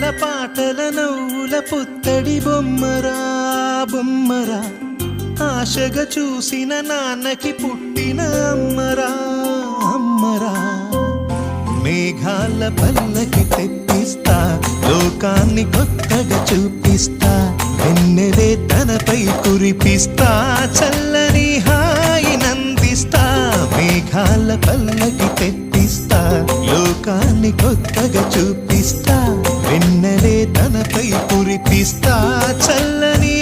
ఆటల పాటల నవ్వుల పుత్తడి బొమ్మరా బొమ్మరా, ఆశగా చూసిన నాన్నకి పుట్టిన అమ్మరా అమ్మరా. మేఘాల పల్లకి తెప్పిస్తా, లోకాన్ని కొత్తగా చూపిస్తా, వెన్నెలే తనపై కురిపిస్తా, చల్లని హాయి నందిస్తా. మేఘాల పల్లకి తెప్పిస్తా, లోకాన్ని కొత్తగా చూపిస్తా, వెన్నెలే తనపై కురిపిస్తా, చల్లని